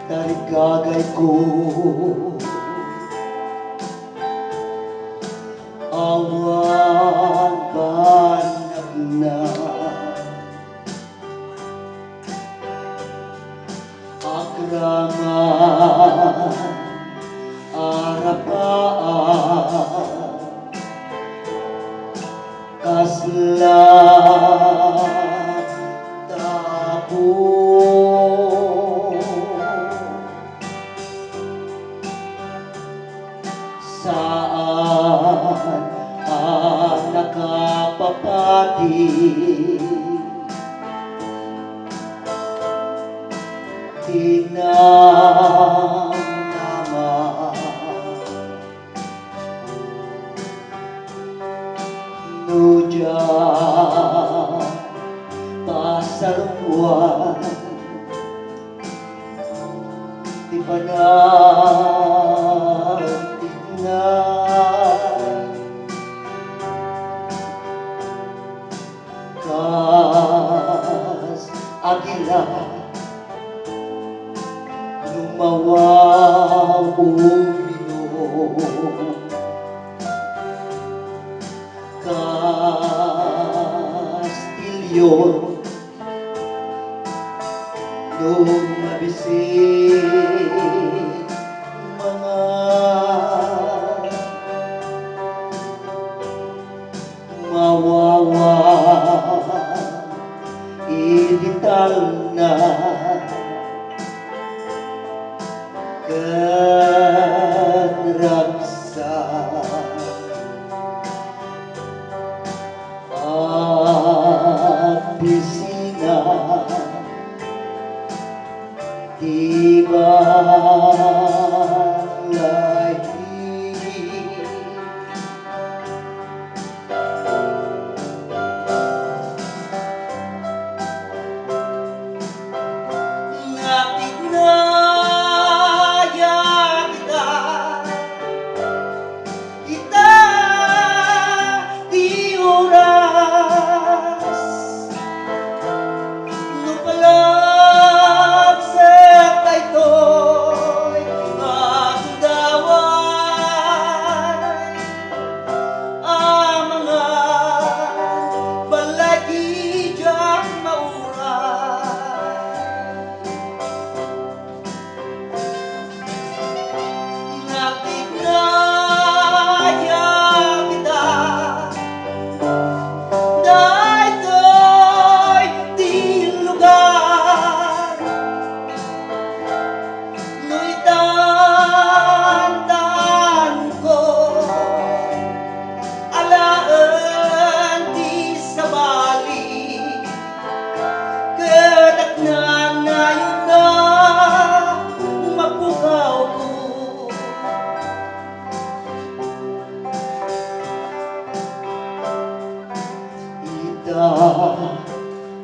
Tarigagay ko awan banag na agraman arapaan kasla tabo saan nakapapati tinamnaman nuja pasarwan di panagtignan kas agila lumawaw uminom Kastilyon nung mabisig mga mawawa idital na kanraksa at pisina di balay ngapit na kita di oras lupalag sa kaytoy akong daway ang mga balay diyang mauray ngapit na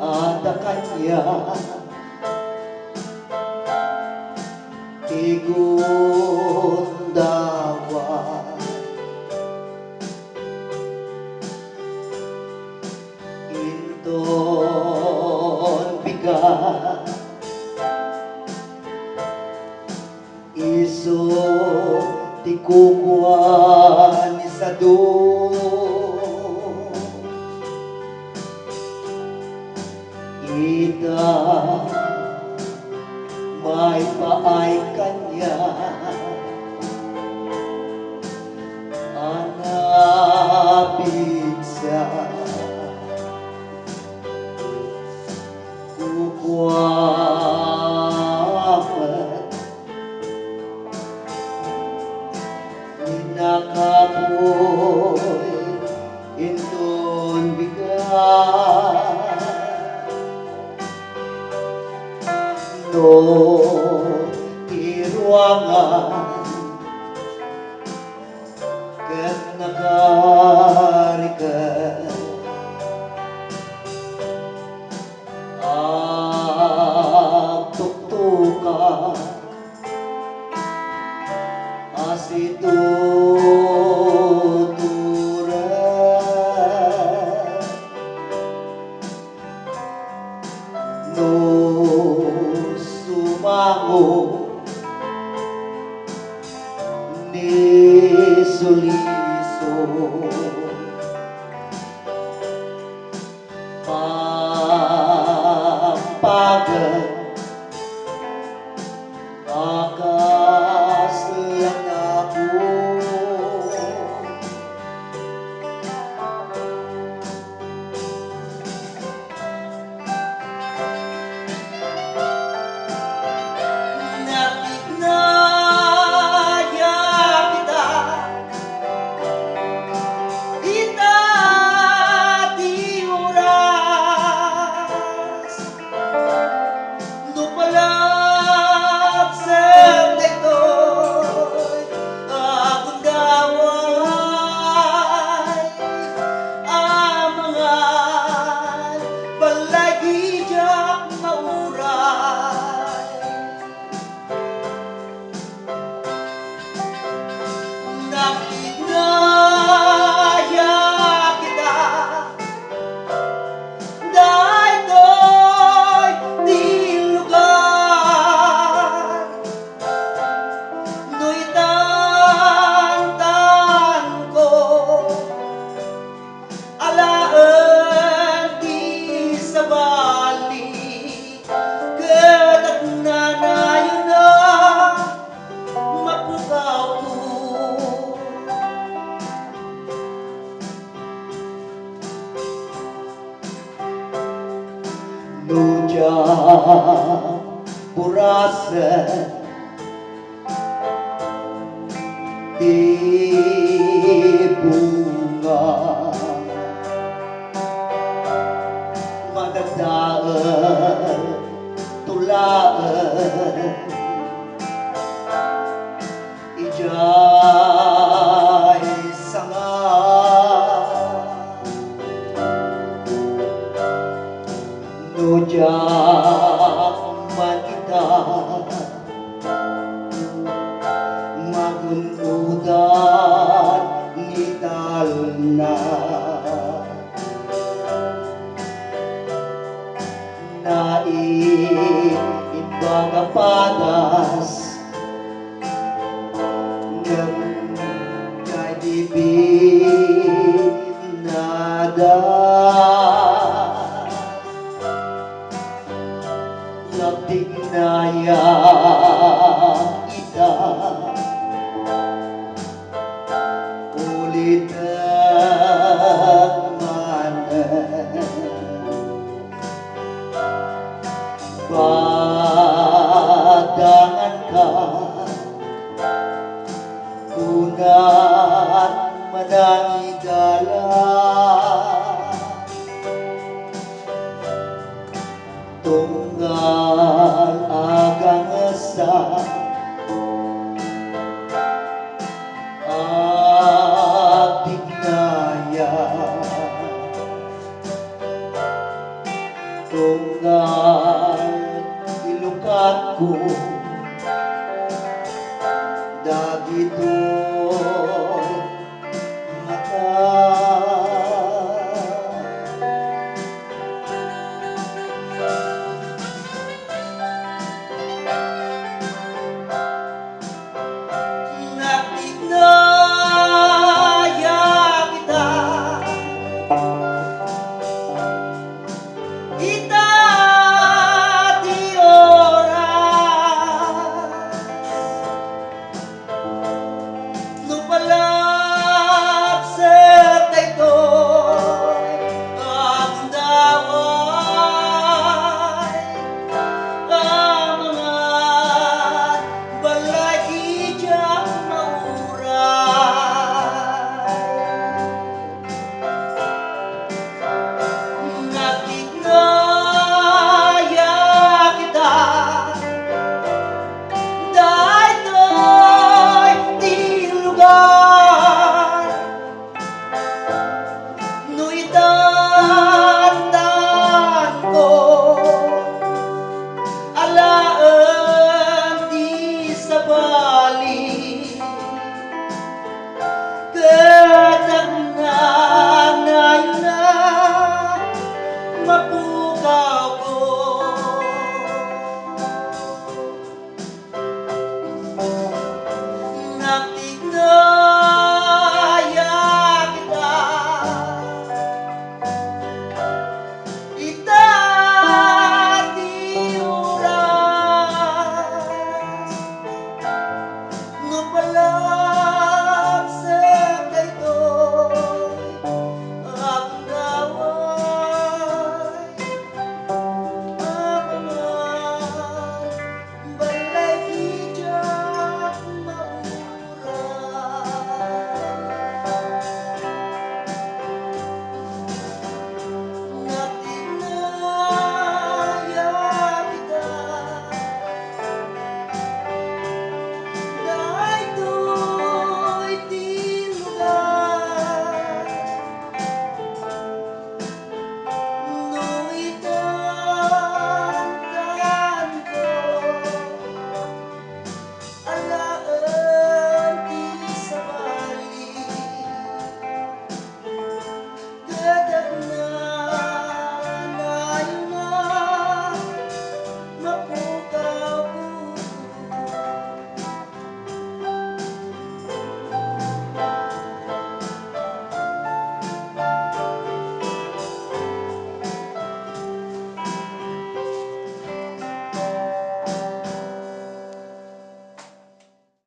ada kanya igundawa inton bigat iso tikukuan sa kita may paay kanya anapit siya kukuapat inakapoy inton bigat no tiruangan ket nakarikan tuktukan asituturan no sumango ni Soliso pampagan akas lang ako nakignaya kita di oras nupalag sa daytoy akong daway amangan balay gijak mauray nakignaya kita daytoy di lugar no'y tantan ko alaan di sa balik ket at nanayon na mapukaw ko Nuja burasan di bunga madagdaan tulaan ijay sanga nujak man kita magunudan ni talna naiibang padas ng kay dibig nada nagtignaya ita ulit badangan ka kunat manangigala tunggal agang sa tignaya tunggal ilukat ko dagito